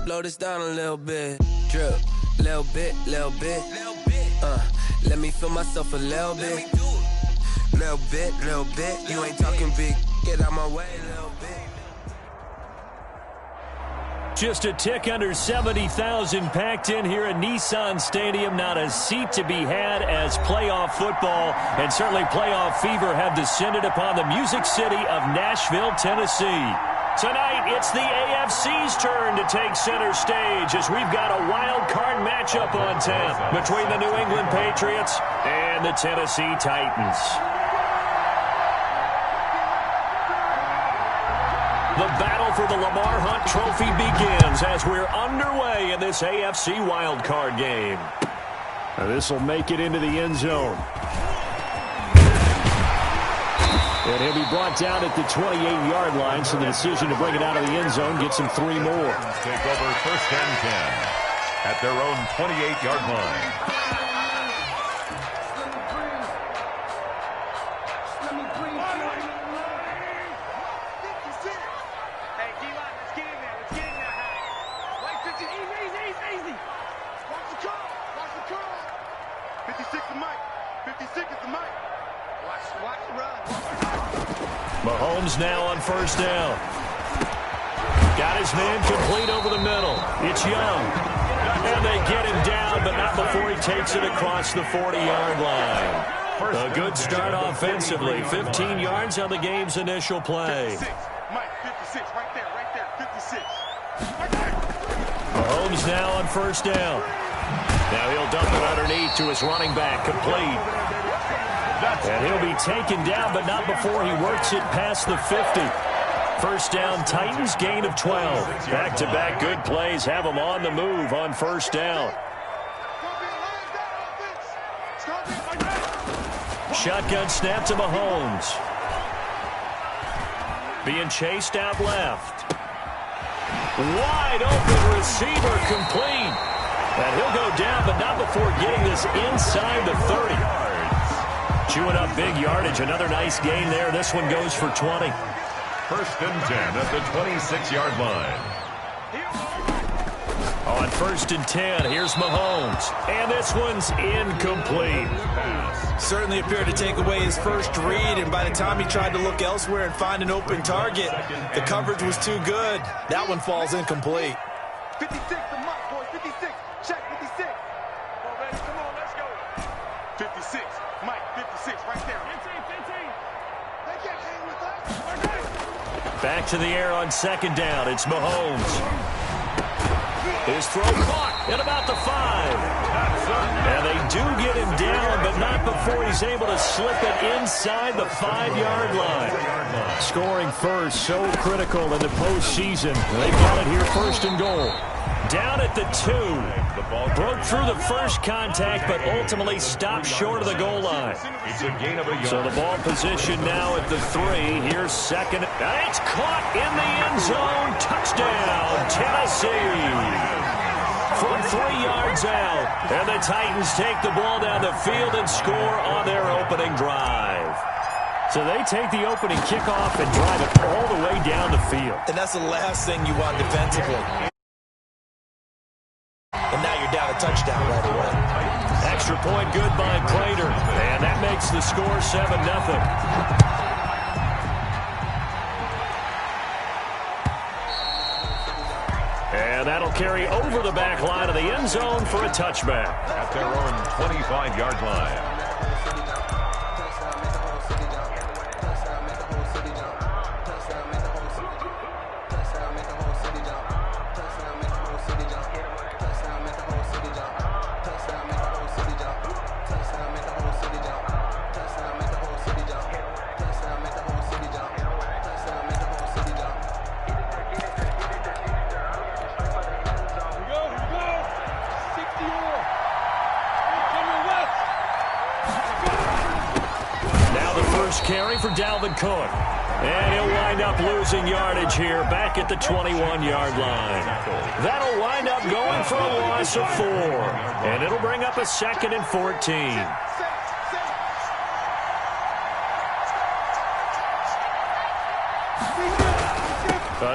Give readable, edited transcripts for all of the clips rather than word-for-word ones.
Slow this down a little bit. Drip, little bit, little bit. Let me feel myself a little bit. Little bit, little bit. You ain't talking big. Get out my way, little bit. Just a tick under 70,000 packed in here at Nissan Stadium. Not a seat to be had as playoff football and certainly playoff fever have descended upon the Music City of Nashville, Tennessee. Tonight, it's the AFC's turn to take center stage as we've got a wild card matchup on tap between the New England Patriots and the Tennessee Titans. The battle for the Lamar Hunt Trophy begins as we're underway in this AFC wildcard game. This will make it into the end zone. And he'll be brought down at the 28-yard line, so the decision to bring it out of the end zone gets him 3 more. Take over 1st and 10 at their own 28-yard line. Mahomes now on 1st down. Got his man complete over the middle. It's Young. And they get him down, but not before he takes it across the 40-yard line. A good start offensively. 15 yards on the game's initial play. 56. Mike, 56. Right there, 56. Mahomes now on 1st down. Now he'll dump it underneath to his running back, complete. And he'll be taken down, but not before he works it past the 50. 1st down, Titans, gain of 12. Back-to-back good plays have them on the move on 1st down. Shotgun snap to Mahomes. Being chased out left. Wide open receiver complete. And he'll go down, but not before getting this inside the 30. Chewing up big yardage. Another nice gain there. This one goes for 20. 1st and 10 at the 26-yard line. On 1st and 10, here's Mahomes. And this one's incomplete. Certainly appeared to take away his first read, and by the time he tried to look elsewhere and find an open target, the coverage was too good. That one falls incomplete. 56, the mark, boys. 56. Check 56. Come on, baby. Come on, let's go. 56. Mike, 56, right there. 15. They can't hang with us. Back to the air on 2nd down. It's Mahomes. His throw caught at about the 5. And they do get him down, but not before he's able to slip it inside the 5-yard line. Scoring first, so critical in the postseason. They've got it here 1st and goal. Down at the 2. Broke through the first contact, but ultimately stopped short of the goal line. So the ball position now at the 3. Here's 2nd. It's caught in the end zone. Touchdown, Tennessee. From 3 yards out. And the Titans take the ball down the field and score on their opening drive. So they take the opening kickoff and drive it all the way down the field. And that's the last thing you want defensively. And now you're down a touchdown right away. Extra point good by Prater. And that makes the score 7-0. And that'll carry over the back line of the end zone for a touchback. At their own 25-yard line. Carry for Dalvin Cook. And he'll wind up losing yardage here back at the 21-yard line. That'll wind up going for a loss of 4. And it'll bring up a 2nd and 14.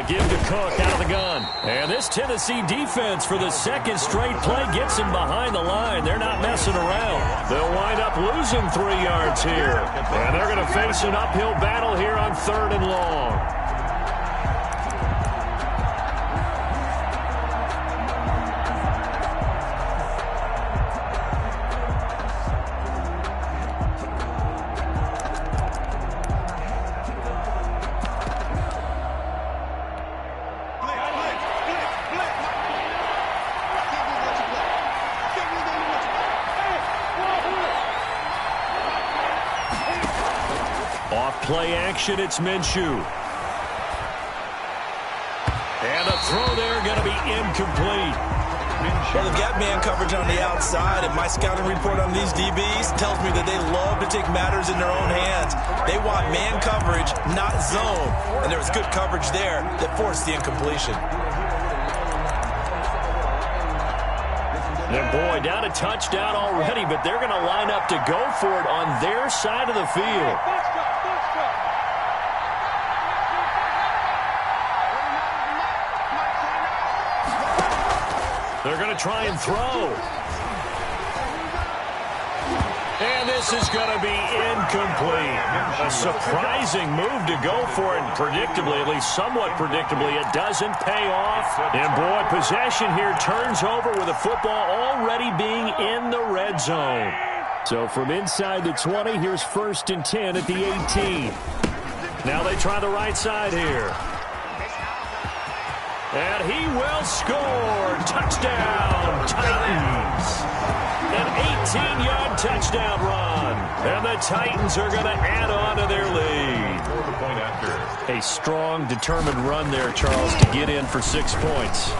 Give to Cook out of the gun. And this Tennessee defense for the second straight play gets him behind the line. They're not messing around. They'll wind up losing 3 yards here. And they're going to face an uphill battle here on 3rd and long. Play action, it's Minshew. And a throw there going to be incomplete. Well, they've got man coverage on the outside, and my scouting report on these DBs tells me that they love to take matters in their own hands. They want man coverage, not zone. And there was good coverage there that forced the incompletion. And boy, down a touchdown already, but they're going to line up to go for it on their side of the field. They're going to try and throw. And this is going to be incomplete. A surprising move to go for it. And predictably, at least somewhat predictably, it doesn't pay off. And boy, possession here turns over with the football already being in the red zone. So from inside the 20, here's 1st and 10 at the 18. Now they try the right side here. And he will score. Touchdown, Titans. An 18-yard touchdown run. And the Titans are going to add on to their lead. A strong, determined run there, Charles, to get in for 6 points.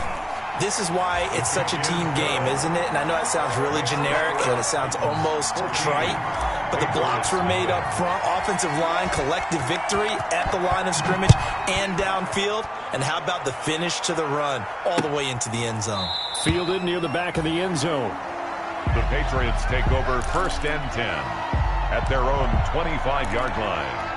This is why it's such a team game, isn't it? And I know that sounds really generic, and it sounds almost trite. But the blocks were made up front. Offensive line, collective victory at the line of scrimmage and downfield. And how about the finish to the run all the way into the end zone? Fielded near the back of the end zone. The Patriots take over 1st and 10 at their own 25-yard line.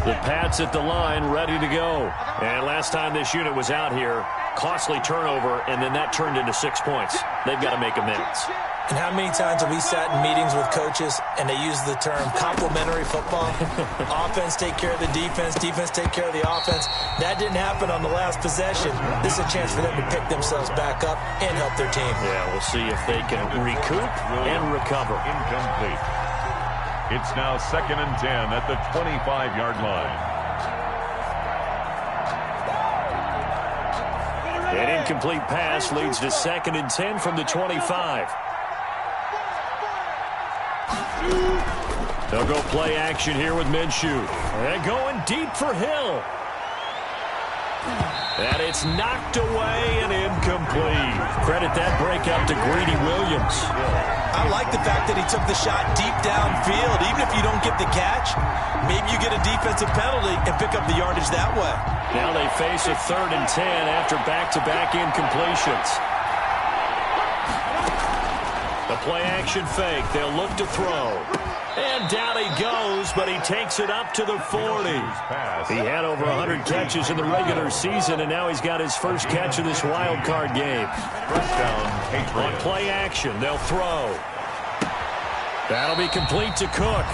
The Pats at the line, ready to go. And last time this unit was out here, costly turnover, and then that turned into 6 points. They've got to make amends. And how many times have we sat in meetings with coaches and they use the term complementary football? Offense take care of the defense, defense take care of the offense. That didn't happen on the last possession. This is a chance for them to pick themselves back up and help their team. Yeah, we'll see if they can recoup and recover. Incomplete. It's now 2nd and 10 at the 25-yard line. An incomplete pass leads to 2nd and 10 from the 25. They'll go play action here with Minshew. And going deep for Hill. And it's knocked away and incomplete. Credit that breakout to Greedy Williams. I like the fact that he took the shot deep downfield. Even if you don't get the catch, maybe you get a defensive penalty and pick up the yardage that way. Now they face a 3rd and 10 after back-to-back incompletions. The play-action fake. They'll look to throw. And down he goes, but he takes it up to the 40. He had over 100 catches in the regular season, and now he's got his first catch of this wild card game. First down, Patriots. On play action, they'll throw. That'll be complete to Cook.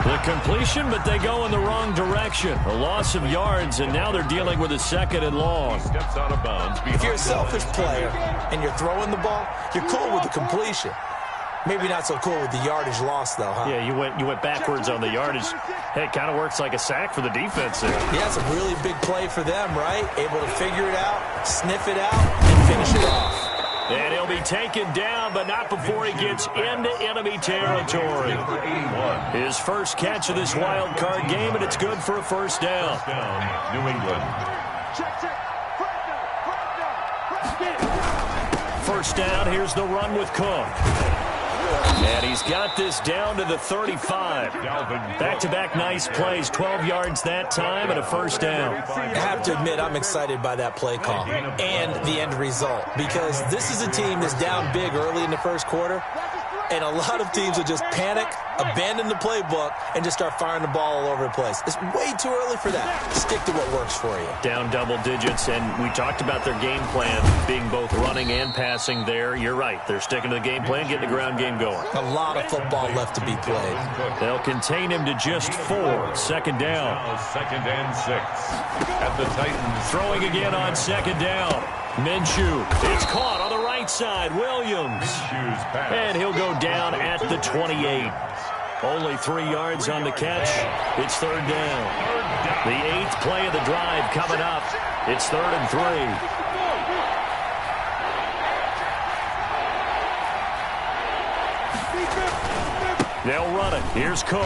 The completion, but they go in the wrong direction. A loss of yards, and now they're dealing with a 2nd and long. Steps out of bounds. If you're a selfish player and you're throwing the ball, you're cool with the completion. Maybe not so cool with the yardage loss, though, huh? Yeah, you went backwards on the yardage. Hey, it kind of works like a sack for the defense there. Yeah, it's a really big play for them, right? Able to figure it out, sniff it out, and finish it off. And he'll be taken down, but not before he gets into enemy territory. His first catch of this wild card game, and it's good for a first down. New England. First down, here's the run with Cook. And he's got this down to the 35. Back-to-back nice plays, 12 yards that time and a first down. I have to admit, I'm excited by that play call and the end result, because this is a team that's down big early in the first quarter, And a lot of teams will just panic, abandon the playbook, and just start firing the ball all over the place. It's way too early for that. Stick to what works for you. Down double digits, and we talked about their game plan being both running and passing there. You're right. They're sticking to the game plan, getting the ground game going. A lot of football left to be played. They'll contain him to just 4. Second down. Second and 6 at the Titans. Throwing again on second down. Minshew. It's caught on the right side. Williams. And he'll go down at the 28. Only 3 yards on the catch. It's third down. The 8th play of the drive coming up. It's 3rd and 3. They'll run it. Here's Cook.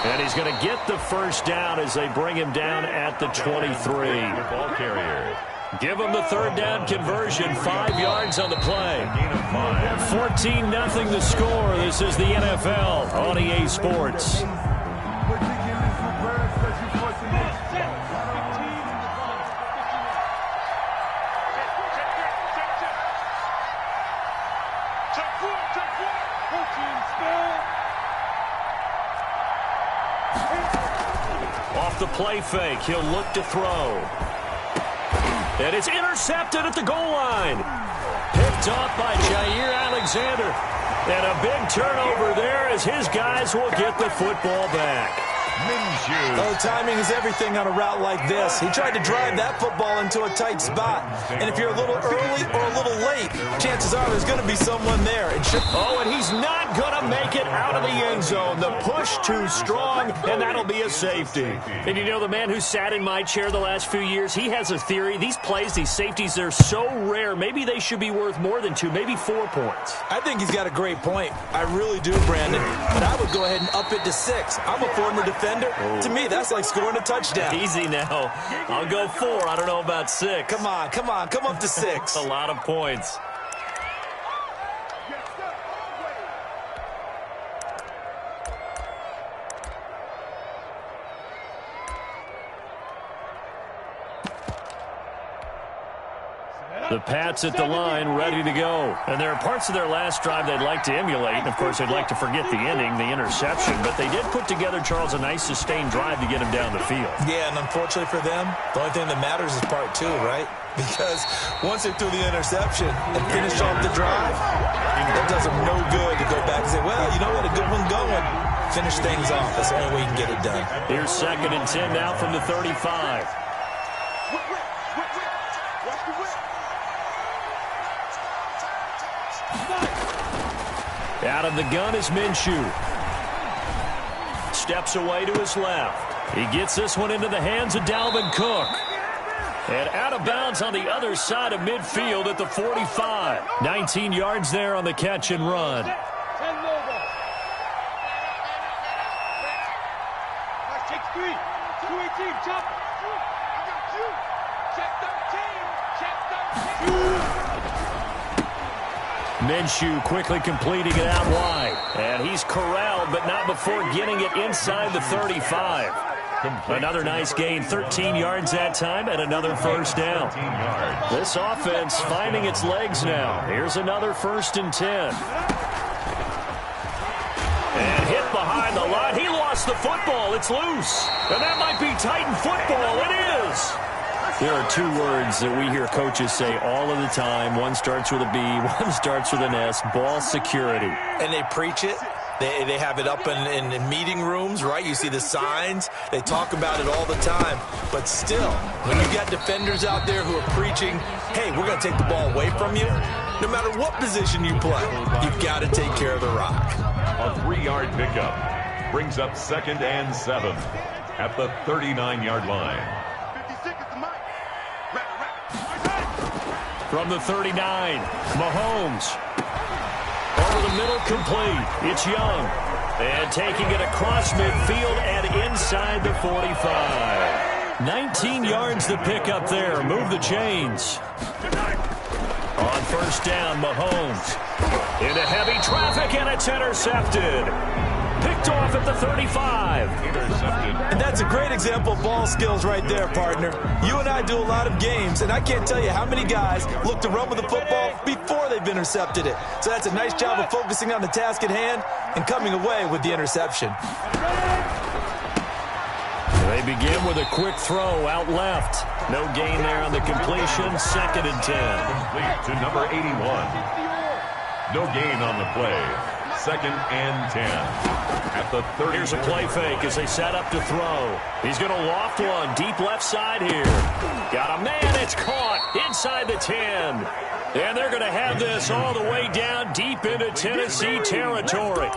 And he's going to get the first down as they bring him down at the 23. Ball carrier. Give him the third down conversion. 5 yards on the play. 14-0 the score. This is the NFL on EA Sports. Off the play fake, he'll look to throw. And it's intercepted at the goal line. Picked off by Jair Alexander. And a big turnover there as his guys will get the football back. Oh, timing is everything on a route like this. He tried to drive that football into a tight spot. And if you're a little early or a little late, chances are there's going to be someone there. Oh, and he's not going to make it out of the end zone. The push too strong, and that'll be a safety. And you know, the man who sat in my chair the last few years, he has a theory. These plays, these safeties, they're so rare. Maybe they should be worth more than 2, maybe 4 points. I think he's got a great point. I really do, Brandon. But I would go ahead and up it to 6. I'm a former defender. To me, that's like scoring a touchdown. Easy now. I'll go 4. I don't know about 6. Come on. Come up to 6. A lot of points. The Pats at the line, ready to go. And there are parts of their last drive they'd like to emulate. And, of course, they'd like to forget the ending, the interception. But they did put together, Charles, a nice sustained drive to get him down the field. Yeah, and unfortunately for them, the only thing that matters is part 2, right? Because once they threw the interception and finished off the drive, it does them no good to go back and say, well, you know what, a good one going. Finish things off. That's the only way you can get it done. Here's 2nd and 10 now from the 35. Out of the gun is Minshew. Steps away to his left. He gets this one into the hands of Dalvin Cook. And out of bounds on the other side of midfield at the 45. 19 yards there on the catch and run. Minshew quickly completing it out wide. And he's corralled, but not before getting it inside the 35. Another nice gain, 13 yards that time, and another first down. This offense finding its legs now. Here's another 1st and 10. And hit behind the line. He lost the football. It's loose. And that might be Titan football. It is. There are 2 words that we hear coaches say all of the time. One starts with a B, one starts with an S, ball security. And they preach it. They have it up in meeting rooms, right? You see the signs. They talk about it all the time. But still, when you got defenders out there who are preaching, hey, we're going to take the ball away from you, no matter what position you play, you've got to take care of the rock. A 3-yard pickup brings up 2nd and 7 at the 39-yard line. From the 39, Mahomes. Over the middle, complete. It's Young. And taking it across midfield and inside the 45. 19 yards to pick up there. Move the chains. On first down, Mahomes. Into heavy traffic, and it's intercepted. Picked off at the 35. Intercepted. And that's a great example of ball skills right there, partner. You and I do a lot of games, and I can't tell you how many guys look to run with the football before they've intercepted it. So that's a nice job of focusing on the task at hand and coming away with the interception. They begin with a quick throw out left. No gain there on the completion. 2nd and 10. Complete to number 81. No gain on the play. 2nd and 10. At the 30. Here's a play fake as they set up to throw. He's going to loft one deep left side here. Got a man. It's caught inside the 10. And they're going to have this all the way down deep into Tennessee territory.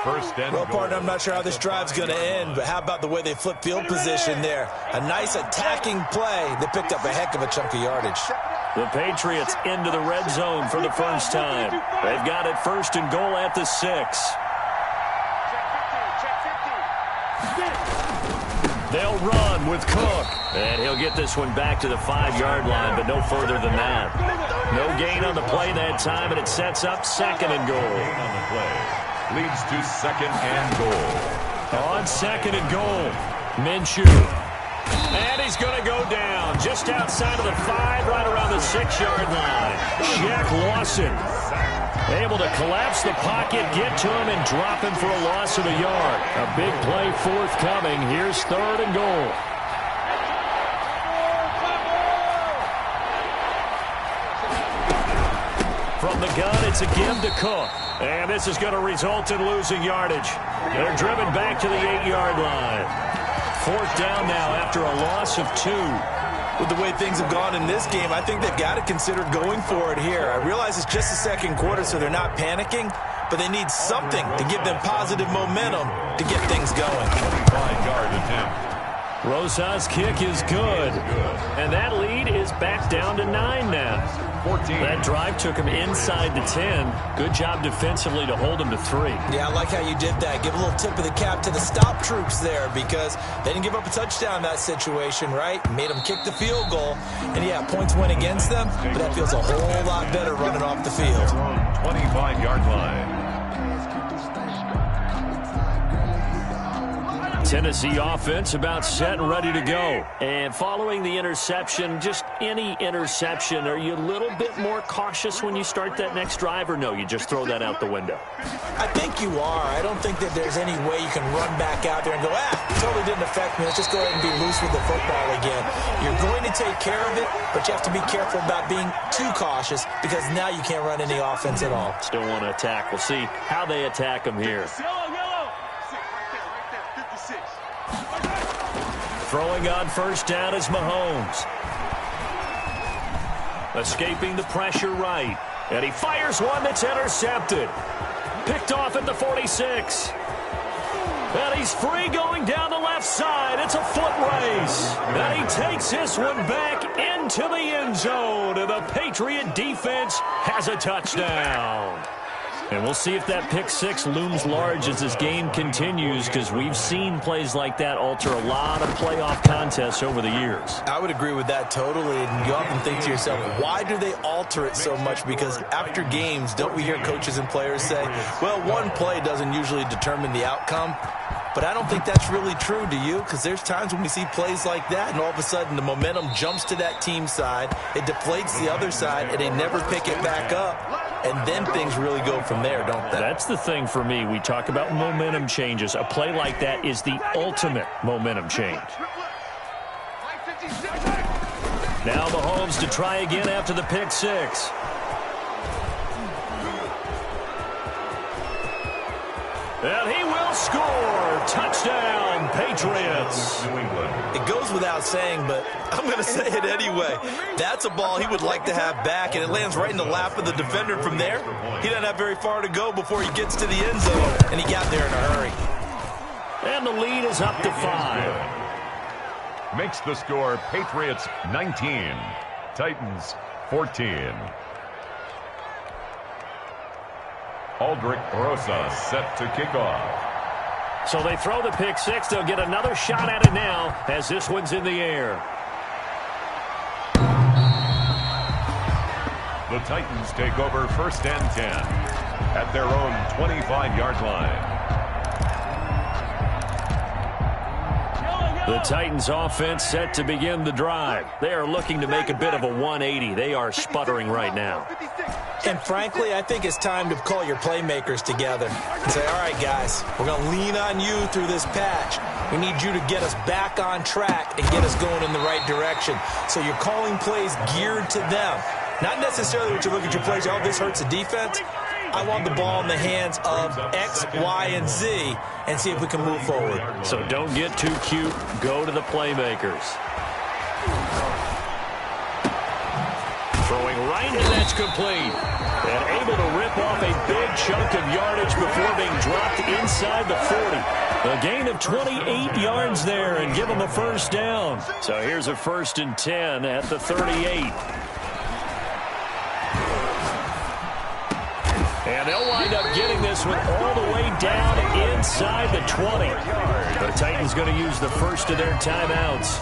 First and Well, goal. partner, I'm not sure how this drive's going to end, but how about the way they flip field position there? A nice attacking play. They picked up a heck of a chunk of yardage. The Patriots into the red zone for the first time. They've got it 1st and goal at the 6. They'll run with Cook. And he'll get this one back to the 5-yard line, but no further than that. No gain on the play that time, and it sets up 2nd and goal. On the play. Leads to 2nd and goal. On 2nd and goal, Minshew. And he's going to go down just outside of the 5, right around the 6-yard line. Shaq Lawson able to collapse the pocket, get to him, and drop him for a loss of a yard. A big play forthcoming. Here's 3rd and goal. From the gun, it's a give to Cook. And this is going to result in losing yardage. They're driven back to the 8-yard line. 4th down now after a loss of 2. With the way things have gone in this game, I think they've got to consider going for it here. I realize it's just the 2nd quarter, so they're not panicking, but they need something to give them positive momentum to get things going. 25-yard attempt. Rosa's kick is good. And that lead is back down to 9 now. 14. That drive took him inside the 10. Good job defensively to hold him to 3. Yeah, I like how you did that. Give a little tip of the cap to the stop troops there because they didn't give up a touchdown in that situation, right? Made them kick the field goal. And, yeah, points went against them, but that feels a whole lot better running off the field. 25-yard line. Tennessee offense about set and ready to go. And following the interception, just any interception, are you a little bit more cautious when you start that next drive, or no, you just throw that out the window? I think you are. I don't think that there's any way you can run back out there and go, totally didn't affect me. Let's just go ahead and be loose with the football again. You're going to take care of it, but you have to be careful about being too cautious because now you can't run any offense at all. Still want to attack. We'll see how they attack them here. Throwing on 1st down is Mahomes. Escaping the pressure right. And he fires one that's intercepted. Picked off at the 46. And he's free going down the left side. It's a foot race. And he takes this one back into the end zone. And the Patriot defense has a touchdown. And we'll see if that pick 6 looms large as this game continues, because we've seen plays like that alter a lot of playoff contests over the years. I would agree with that totally. And you often think to yourself, why do they alter it so much? Because after games, don't we hear coaches and players say, well, one play doesn't usually determine the outcome. But I don't think that's really true, do you? Because there's times when we see plays like that, and all of a sudden the momentum jumps to that team side, it deflates the other side, and they never pick it back up. And then things really go from there, don't they? That's the thing for me. We talk about momentum changes. A play like that is the ultimate momentum change. Now Mahomes to try again after the pick 6. And he will score. Touchdown, Patriots. New England. It goes without saying, but I'm going to say it anyway. That's a ball he would like to have back, and it lands right in the lap of the defender from there. He doesn't have very far to go before he gets to the end zone, and he got there in a hurry. And the lead is up to 5. Makes the score Patriots 19, Titans 14. Aldrich Rosa set to kick off. So they throw the pick 6. They'll get another shot at it now as this one's in the air. The Titans take over 1st and 10 at their own 25-yard line. The Titans offense set to begin the drive. They are looking to make a bit of a 180. They are sputtering right now. And frankly, I think it's time to call your playmakers together and say, all right, guys, we're going to lean on you through this patch. We need you to get us back on track and get us going in the right direction. So you're calling plays geared to them. Not necessarily what you look at your plays, oh, this hurts the defense. I want the ball in the hands of X, Y, and Z and see if we can move forward. So don't get too cute. Go to the playmakers. Throwing right, and that's complete. And able to rip off a big chunk of yardage before being dropped inside the 40. A gain of 28 yards there and give them a first down. So here's a 1st and 10 at the 38. And they'll wind up getting this one all the way down inside the 20. The Titans going to use the first of their timeouts.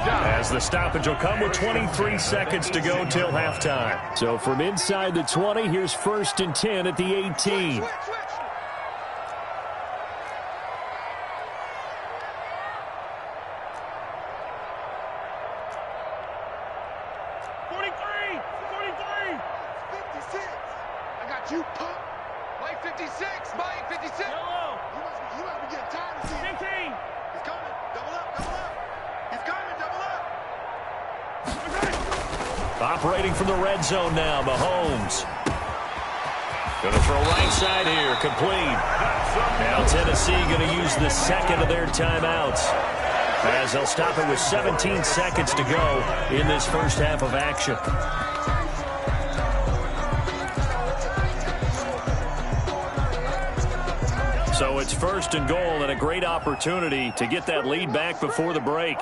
As the stoppage will come with 23 seconds to go till halftime. So from inside the 20, here's 1st and 10 at the 18. You pump. Mike 56. Mike 56. Yellow. You must be getting tired of seeing 15. He's coming. Double up. Double up. He's coming. Double up. Operating from the red zone now, Mahomes. Going to throw right side here. Complete. Now Tennessee going to use the second of their timeouts, as they'll stop it with 17 seconds to go in this first half of action. So it's 1st and goal, and a great opportunity to get that lead back before the break.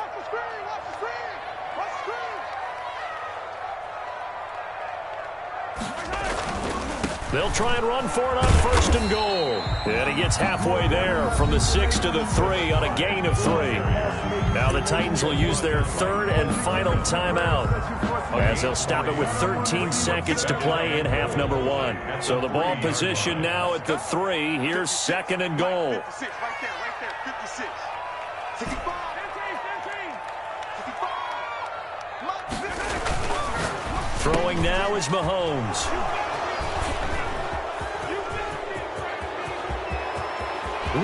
They'll try and run for it on 1st and goal. And he gets halfway there from the 6 to the 3 on a gain of 3. Now the Titans will use their 3rd and final timeout, as they'll stop it with 13 seconds to play in half number 1. So the ball position now at the 3. Here's 2nd and goal. 56, right there, 56. 65, 55. Throwing now is Mahomes.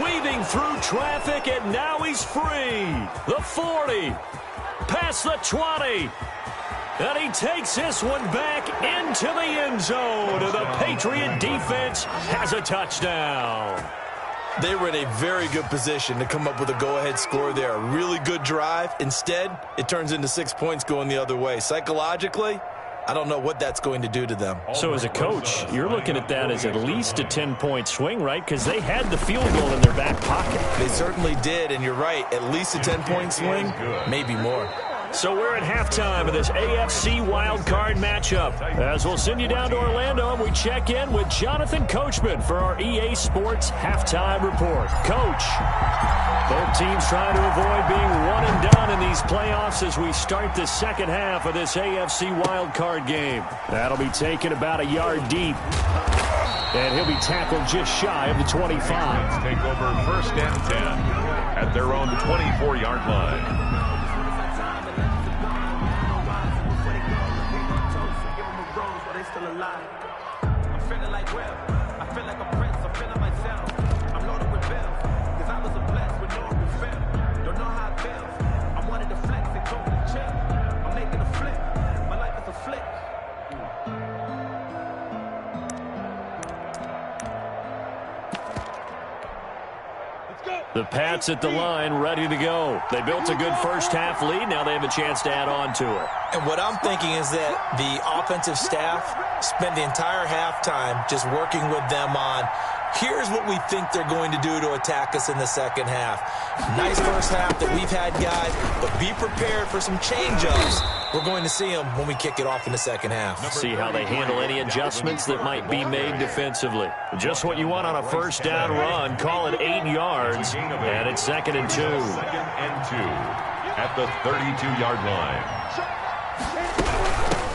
Weaving through traffic, and now he's free. The 40, past the 20. And he takes this one back into the end zone. And the Patriot defense has a touchdown. They were in a very good position to come up with a go-ahead score there. A really good drive. Instead, it turns into 6 points going the other way. Psychologically, I don't know what that's going to do to them. So as a coach, you're looking at that as at least a 10-point swing, right? Because they had the field goal in their back pocket. They certainly did, and you're right. At least a 10-point swing, maybe more. So we're at halftime of this AFC wildcard matchup. As we'll send you down to Orlando, and we check in with Jonathan Coachman for our EA Sports Halftime Report. Coach, both teams trying to avoid being one and done in these playoffs as we start the second half of this AFC wildcard game. That'll be taken about a yard deep, and he'll be tackled just shy of the 25. Take over 1st and 10 at their own 24-yard line. I'm feeling like Will. I feel like a prince. I'm feeling myself. I'm loaded with bills, cause I was a blessed with no refill. Don't know how it feels. I wanted to flex and totally chill. I'm making a flip. My life is a flick. The Pats at the line, ready to go. They built a good first half lead. Now they have a chance to add on to it. And what I'm thinking is that the offensive staff spent the entire halftime just working with them on, here's what we think they're going to do to attack us in the second half. Nice first half that we've had, guys, but be prepared for some change-ups. We're going to see them when we kick it off in the second half. See how they handle any adjustments that might be made defensively. Just what you want on a first down run. Call it 8 yards, and it's 2nd and 2. 2nd and 2 at the 32-yard line.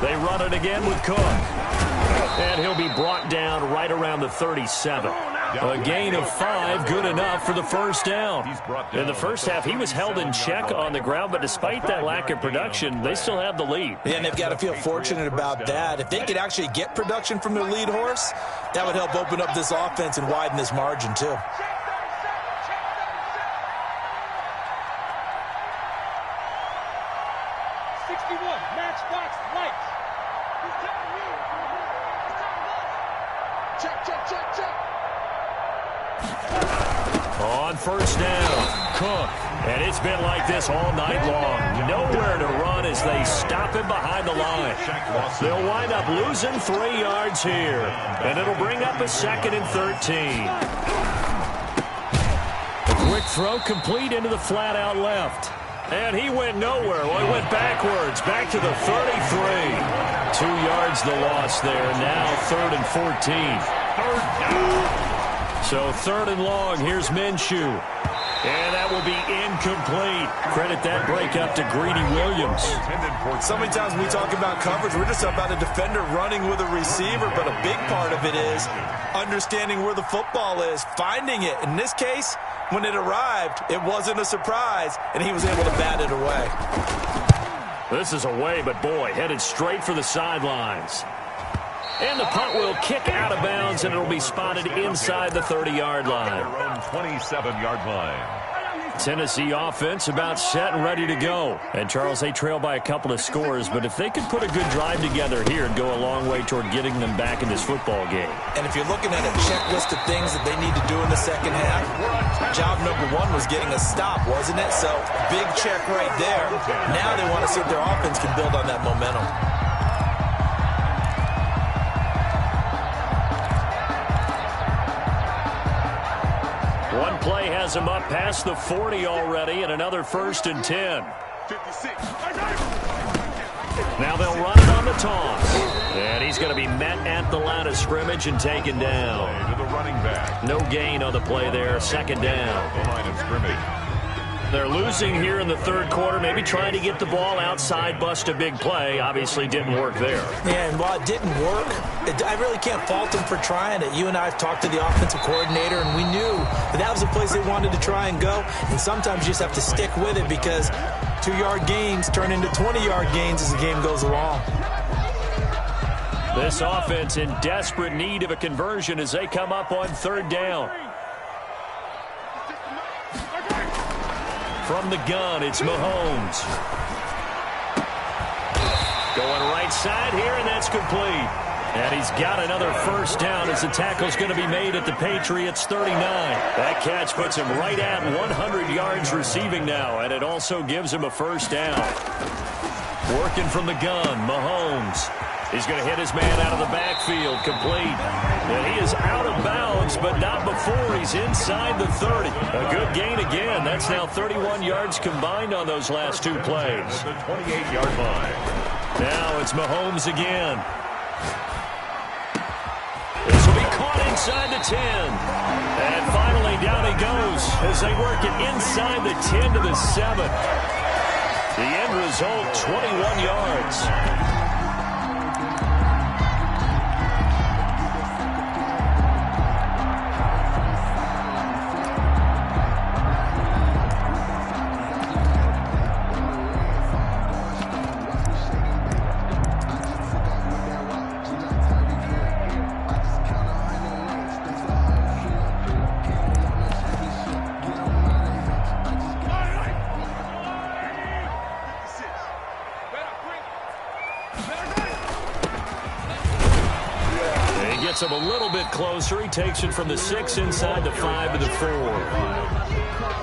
They run it again with Cook. And he'll be brought down right around the 37. A gain of 5, good enough for the first down. In the first half, he was held in check on the ground, but despite that lack of production, they still have the lead. Yeah, and they've got to feel fortunate about that. If they could actually get production from their lead horse, that would help open up this offense and widen this margin too. On first down, Cook. And it's been like this all night long. Nowhere to run as they stop him behind the line. They'll wind up losing 3 yards here. And it'll bring up a 2nd and 13. A quick throw complete into the flat out left. And he went nowhere. Well, he went backwards, back to the 33. 2 yards the loss there. Now 3rd and 14. So 3rd and long. Here's Minshew. And that will be incomplete. Credit that break up to Greedy Williams. So many times when we talk about coverage, we're just about a defender running with a receiver, but a big part of it is understanding where the football is, finding it. In this case, when it arrived, it wasn't a surprise, and he was able to bat it away. This is away, but boy, headed straight for the sidelines. And the punt will kick out of bounds, and it'll be spotted inside the 30-yard line. Their own 27-yard line. Tennessee offense about set and ready to go. And, Charles, they trail by a couple of scores, but if they could put a good drive together here, it'd go a long way toward getting them back in this football game. And if you're looking at a checklist of things that they need to do in the second half, job number 1 was getting a stop, wasn't it? So, big check right there. Now they want to see if their offense can build on that momentum. One play has him up past the 40 already, and another 1st and 10. 56. Now they'll run it on the toss. And he's going to be met at the line of scrimmage and taken down. To the running back. No gain on the play there. 2nd down. The line of scrimmage. They're losing here in the 3rd quarter, maybe trying to get the ball outside, bust a big play. Obviously didn't work there. Yeah, and while it didn't work, I really can't fault them for trying it. You and I have talked to the offensive coordinator, and we knew that was a place they wanted to try and go. And sometimes you just have to stick with it because 2-yard gains turn into 20-yard gains as the game goes along. This offense in desperate need of a conversion as they come up on 3rd down. From the gun, it's Mahomes. Going right side here, and that's complete. And he's got another 1st down as the tackle's going to be made at the Patriots' 39. That catch puts him right at 100 yards receiving now, and it also gives him a 1st down. Working from the gun, Mahomes. He's going to hit his man out of the backfield, complete. And he is out of bounds, but not before he's inside the 30. A good gain again. That's now 31 yards combined on those last 2 plays. The 28-yard line. Now it's Mahomes again. This will be caught inside the 10. And finally down he goes as they work it inside the 10 to the 7. The end result, 21 yards. Him a little bit closer. He takes it from the 6 inside the 5 to the 4.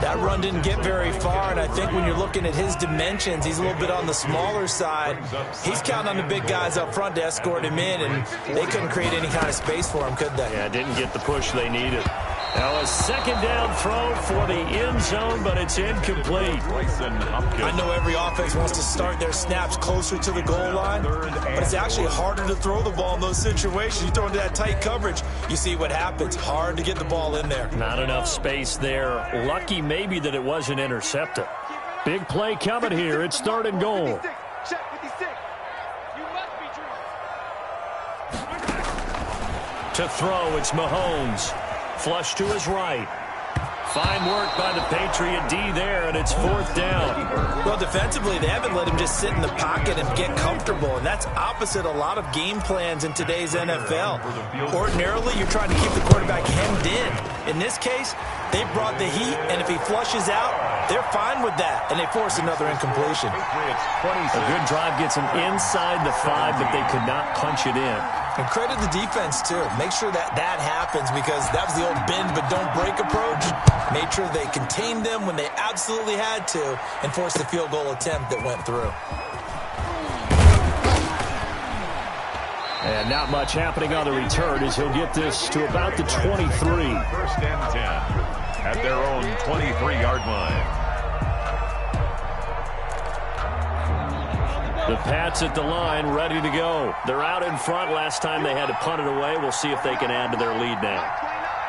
That run didn't get very far, and I think when you're looking at his dimensions, he's a little bit on the smaller side. He's counting on the big guys up front to escort him in, and they couldn't create any kind of space for him, could they? Yeah, didn't get the push they needed. Now a 2nd down throw for the end zone, but it's incomplete. I know every offense wants to start their snaps closer to the goal line, but it's actually harder to throw the ball in those situations. You throw into that tight coverage, you see what happens. Hard to get the ball in there. Not enough space there. Lucky maybe that it wasn't intercepted. Big play coming here. It's 3rd and goal. Check 56. You must be dreaming. To throw, it's Mahomes. Flush to his right. Fine work by the Patriot D there, and it's 4th down. Well, defensively, they haven't let him just sit in the pocket and get comfortable, and that's opposite a lot of game plans in today's NFL. Ordinarily, you're trying to keep the quarterback hemmed in. In this case, they brought the heat, and if he flushes out, they're fine with that, and they force another incompletion. A good drive gets him inside the 5, but they could not punch it in. And credit the defense, too. Make sure that happens, because that was the old bend but don't break approach. Made sure they contained them when they absolutely had to and forced the field goal attempt that went through. And not much happening on the return as he'll get this to about the 23. 1st and 10 at their own 23-yard line. The Pats at the line, ready to go. They're out in front. Last time they had to punt it away. We'll see if they can add to their lead now.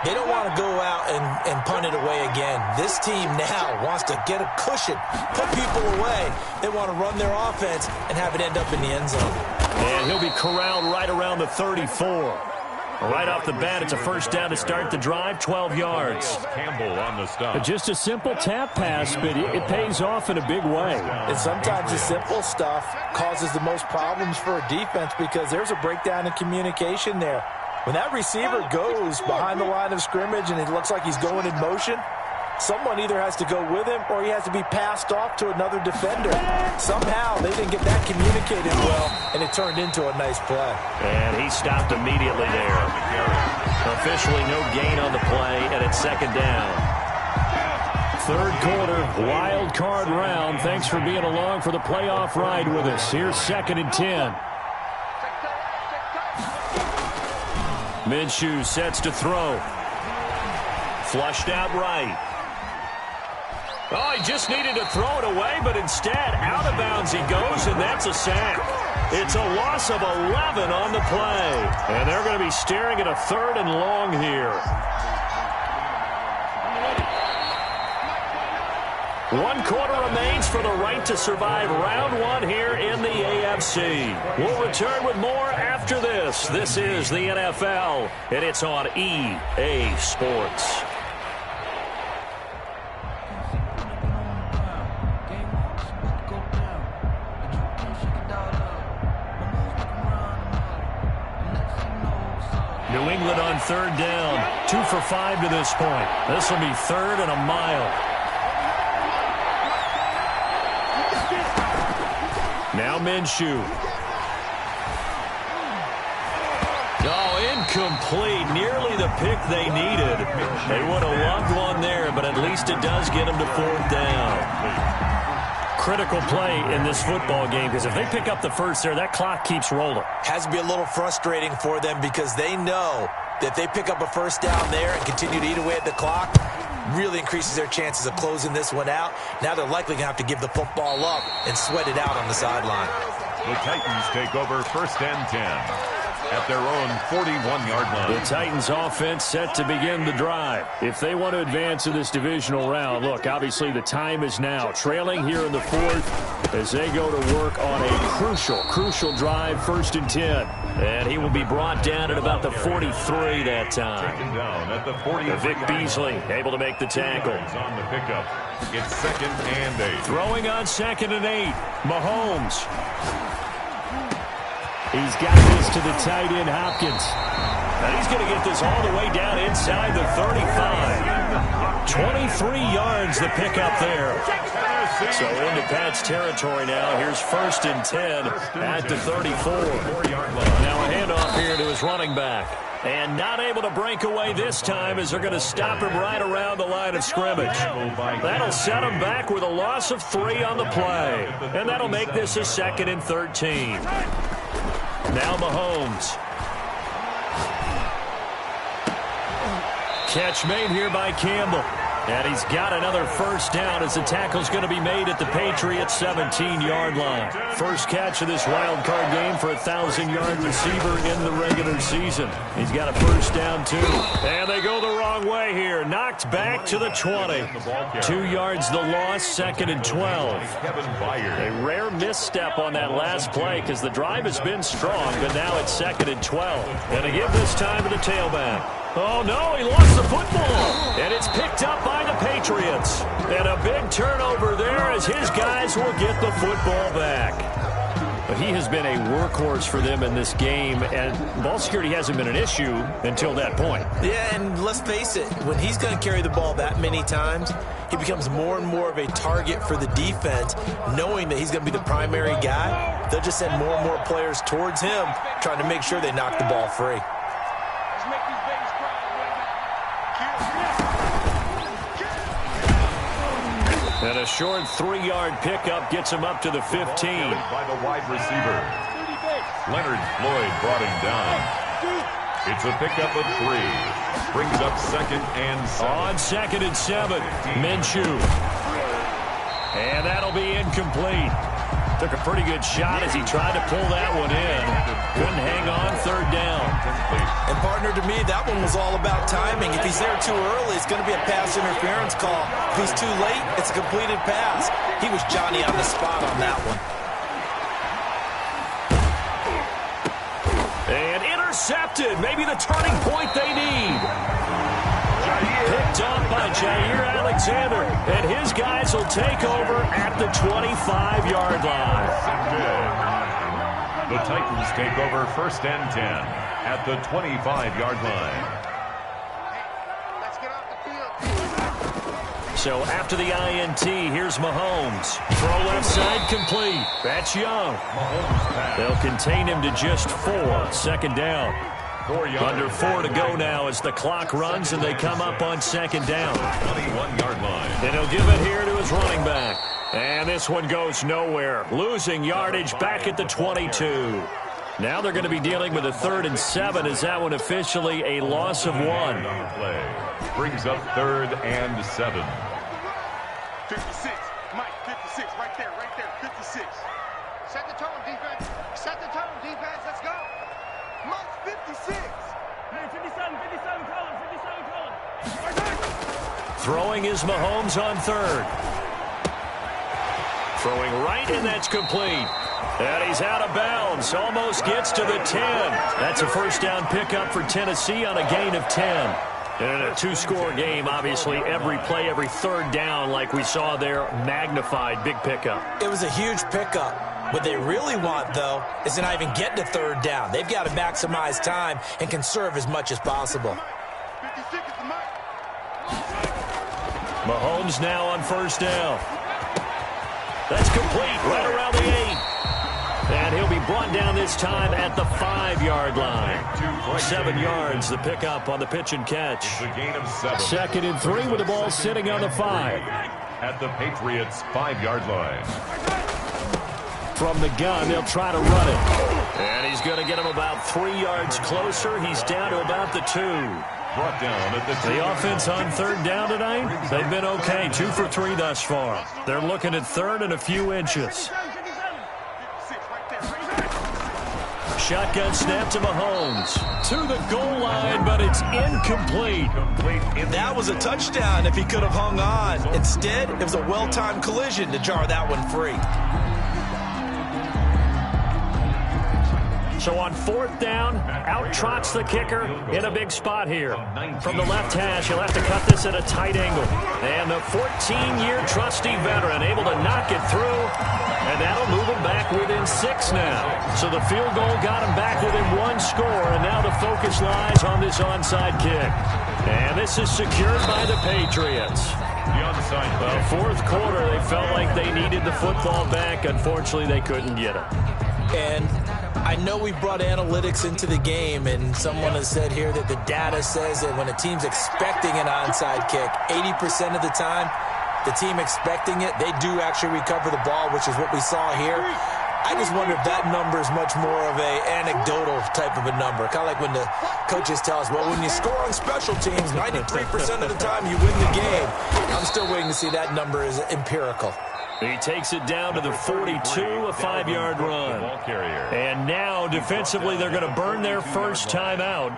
They don't want to go out and punt it away again. This team now wants to get a cushion, put people away. They want to run their offense and have it end up in the end zone. And he'll be corralled right around the 34. Right off the bat, it's a 1st down to start the drive, 12 yards. Campbell on the stop. Just a simple tap pass, but it pays off in a big way. And sometimes the simple stuff causes the most problems for a defense because there's a breakdown in communication there. When that receiver goes behind the line of scrimmage and it looks like he's going in motion, someone either has to go with him or he has to be passed off to another defender. Somehow they didn't get that communicated well, and it turned into a nice play. And he stopped immediately there. Officially no gain on the play, and it's 2nd down. 3rd quarter, wild card round. Thanks for being along for the playoff ride with us. Here's 2nd and 10. Minshew sets to throw. Flushed out right. Oh, he just needed to throw it away, but instead, out of bounds he goes, and that's a sack. It's a loss of 11 on the play. And they're going to be staring at a 3rd and long here. 1 quarter remains for the right to survive round 1 here in the AFC. We'll return with more after this. This is the NFL, and it's on EA Sports. New England on 3rd down. 2 for 5 to this point. This will be 3rd and a mile. Now Minshew. Oh, incomplete. Nearly the pick they needed. They would have loved one there, but at least it does get them to 4th down. Critical play in this football game, because if they pick up the 1st there, that clock keeps rolling. Has to be a little frustrating for them because they know that if they pick up a 1st down there and continue to eat away at the clock, really increases their chances of closing this one out. Now they're likely going to have to give the football up and sweat it out on the sideline. The Titans take over 1st and 10 at their own 41-yard line. The Titans offense set to begin the drive. If they want to advance in this divisional round, look, obviously the time is now. Trailing here in the 4th as they go to work on a crucial drive, 1st and 10. And he will be brought down at about the 43 that time. Taken down at the 40. Vic Beasley able to make the tackle. On the pickup. It's 2nd and 8. Throwing on 2nd and 8. Mahomes. He's got this to the tight end, Hopkins. And he's going to get this all the way down inside the 35. 23 yards the pickup there. So into Pat's territory now. Here's 1st and 10 at the 34. Now a handoff here to his running back. And not able to break away this time as they're going to stop him right around the line of scrimmage. That'll set him back with a loss of 3 on the play. And that'll make this a 2nd and 13. Now Mahomes. Catch made here by Campbell. And he's got another first down as the tackle's going to be made at the Patriots' 17-yard line. First catch of this wild card game for a 1,000-yard receiver in the regular season. He's got a first down, too. And they go the wrong way here. Knocked back to the 20. 2 yards the loss, 2nd and 12. A rare misstep on that last play because the drive has been strong, but now it's 2nd and 12. And to give this time to the tailback. Oh, no, he lost the football. And it's picked up by the Patriots. And a big turnover there as his guys will get the football back. But he has been a workhorse for them in this game, and ball security hasn't been an issue until that point. Yeah, and let's face it, when he's going to carry the ball that many times, he becomes more and more of a target for the defense, knowing that he's going to be the primary guy. They'll just send more and more players towards him, trying to make sure they knock the ball free. And a short 3-yard pickup gets him up to the 15. By the wide receiver. Leonard Floyd brought him down. It's a pickup of 3. Brings up 2nd and 7. On 2nd and 7, Minshew. And that'll be incomplete. Took a pretty good shot as he tried to pull that one in. Couldn't hang on, 3rd down. And partner, to me, that one was all about timing. If he's there too early, it's going to be a pass interference call. If he's too late, it's a completed pass. He was Johnny on the spot on that one. And intercepted. Maybe the turning point they need. Picked up by Jair Alexander. And his guys will take over at the 25-yard line. The Titans take over 1st and 10 at the 25-yard line. So after the INT, here's Mahomes. Throw left side complete. That's Young. They'll contain him to just 4. 2nd down. Under 4 to go now as the clock runs and they come up on 2nd down. 21-yard line. And he'll give it here to his running back. And this one goes nowhere. Losing yardage back at the 22. Now they're going to be dealing with a 3rd and 7. Is that one officially a loss of 1? Play. Brings up 3rd and 7. 56. Mike, 56. Right there, 56. Set the tone, defense. Set the tone, defense. Let's go. Mike, 56. Hey, 57, Colin. Throwing is Mahomes on 3rd. Throwing right, and that's complete. And he's out of bounds. Almost gets to the 10. That's a first down pickup for Tennessee on a gain of 10. And in a 2-score game, obviously, every play, every 3rd down, like we saw there, magnified. Big pickup. It was a huge pickup. What they really want, though, is to not even get to 3rd down. They've got to maximize time and conserve as much as possible. 56 is the Mike. Mahomes now on 1st down. That's complete right around the 8. And he'll be brought down this time at the 5-yard line. 7 yards, the pickup on the pitch and catch. It's a gain of 7. 2nd and 3 with the ball sitting on the 5. At the Patriots' 5-yard line. From the gun, they'll try to run it. And he's going to get him about 3 yards closer. He's down to about the 2. Brought down at the 2. The offense on 3rd down tonight, they've been okay. 2 for 3 thus far. They're looking at 3rd and a few inches. Shotgun snap to Mahomes. To the goal line, but it's incomplete. That was a touchdown if he could have hung on. Instead, it was a well-timed collision to jar that one free. So on 4th down, out trots the kicker in a big spot here. From the left hash, he'll have to cut this at a tight angle. And the 14-year trusty veteran able to knock it through. And that'll move him back within 6 now. So the field goal got him back within 1 score. And now the focus lies on this onside kick. And this is secured by the Patriots. Well, 4th quarter, they felt like they needed the football back. Unfortunately, they couldn't get it. And I know we brought analytics into the game, and someone has said here that the data says that when a team's expecting an onside kick, 80% of the time, the team expecting it, they do actually recover the ball, which is what we saw here. I just wonder if that number is much more of a anecdotal type of a number. Kind of like when the coaches tell us, well, when you score on special teams, 93% of the time you win the game. I'm still waiting to see that number is empirical. He takes it down to the 42, a 5-yard run. And now, defensively, they're going to burn their first timeout.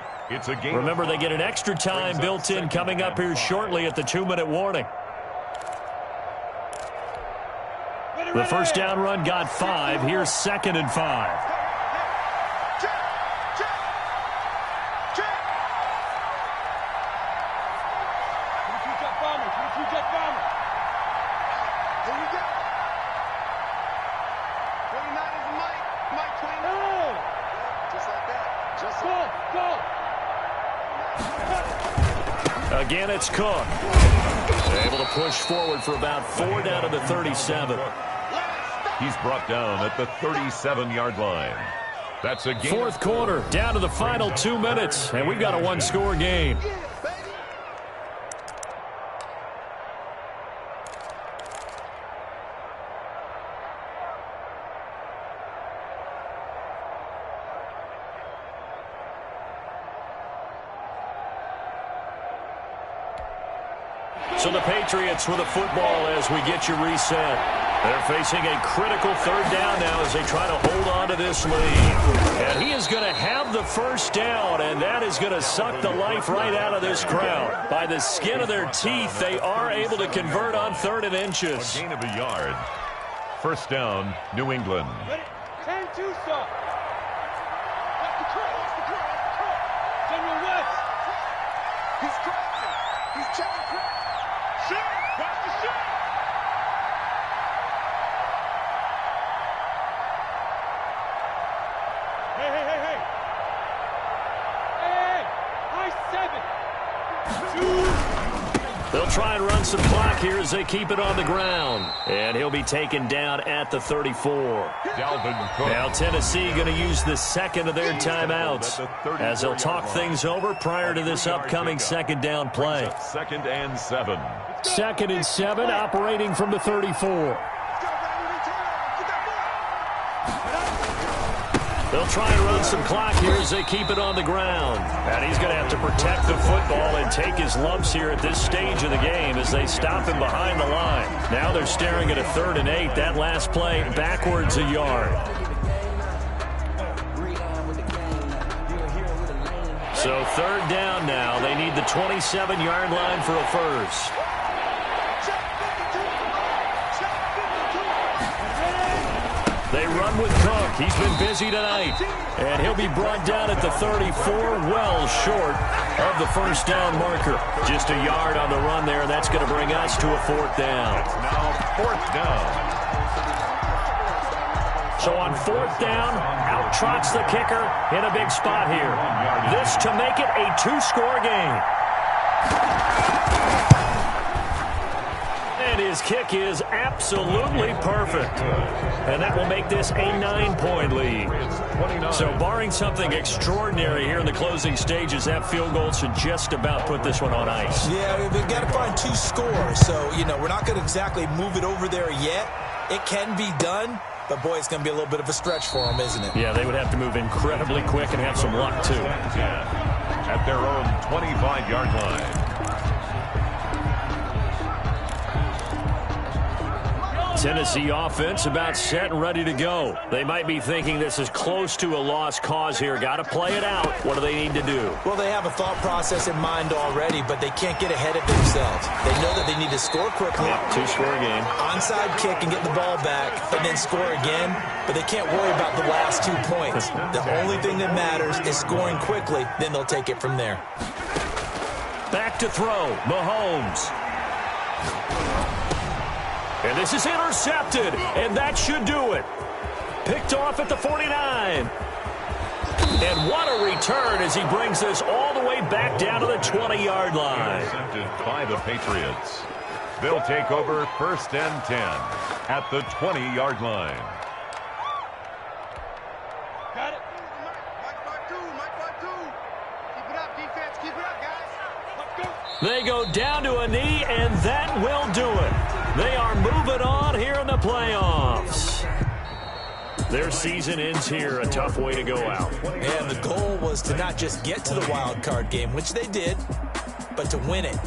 Remember, they get an extra time built in coming up here shortly at the 2-minute warning. The first down run got 5. Here's 2nd and 5. Again, it's Cook. Able to push forward for about 4 down to the 37. He's brought down at the 37-yard line. That's a game. Fourth quarter, down to the final 2 minutes, and we've got a one-score game. So the Patriots with a football as we get you reset. They're facing a critical 3rd down now as they try to hold on to this lead. And he is going to have the first down, and that is going to suck the life right out of this crowd. By the skin of their teeth, they are able to convert on 3rd and inches. A gain of a yard. First down, New England. 10-2, sir. General West. He's crossing. He's checking cross. Shit. Watch the shit. Hey. High 7. They'll try and run some clock here as they keep it on the ground. And he'll be taken down at the 34. Now Tennessee going to use the second of their timeouts as they'll talk things over prior to this upcoming 2nd down play. 2nd and 7. 2nd and 7 operating from the 34. They'll try and run some clock here as they keep it on the ground. And he's going to have to protect the football and take his lumps here at this stage of the game as they stop him behind the line. Now they're staring at a 3rd and 8. That last play backwards a yard. So 3rd down now. They need the 27-yard line for a first. They run with Cook. He's been busy tonight. And he'll be brought down at the 34, well short of the first down marker. Just a yard on the run there. That's going to bring us to a 4th down. It's now 4th down. So on 4th down, out trots the kicker in a big spot here. This to make it a 2-score game. And his kick is absolutely perfect. And that will make this a 9-point lead. So barring something extraordinary here in the closing stages, that field goal should just about put this one on ice. Yeah, we've got to find 2 scores. So, we're not going to exactly move it over there yet. It can be done, but boy, it's going to be a little bit of a stretch for them, isn't it? Yeah, they would have to move incredibly quick and have some luck, too. At their own 25-yard line. Tennessee offense about set and ready to go. They might be thinking this is close to a lost cause here. Got to play it out. What do they need to do? Well, they have a thought process in mind already, but they can't get ahead of themselves. They know that they need to score quickly. Yeah, 2-score game. Onside kick and get the ball back, and then score again. But they can't worry about the last 2 points. The only thing that matters is scoring quickly. Then they'll take it from there. Back to throw. Mahomes. And this is intercepted, and that should do it. Picked off at the 49. And what a return as he brings this all the way back down to the 20-yard line. Intercepted by the Patriots. They'll take over 1st and 10 at the 20-yard line. Got it. Mike 5-2. Keep it up, defense. Keep it up, guys. Let's go. They go down to a knee, and that will do it. They are moving on here in the playoffs. Their season ends here, a tough way to go out. And the goal was to not just get to the wild card game, which they did, but to win it.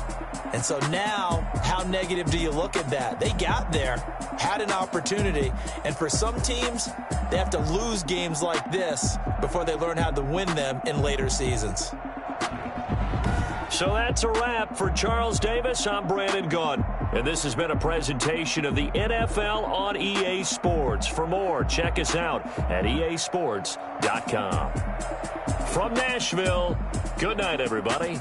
And so now, how negative do you look at that? They got there, had an opportunity, and for some teams, they have to lose games like this before they learn how to win them in later seasons. So that's a wrap for Charles Davis. I'm Brandon Gaudin, and this has been a presentation of the NFL on EA Sports. For more, check us out at easports.com. From Nashville, good night, everybody.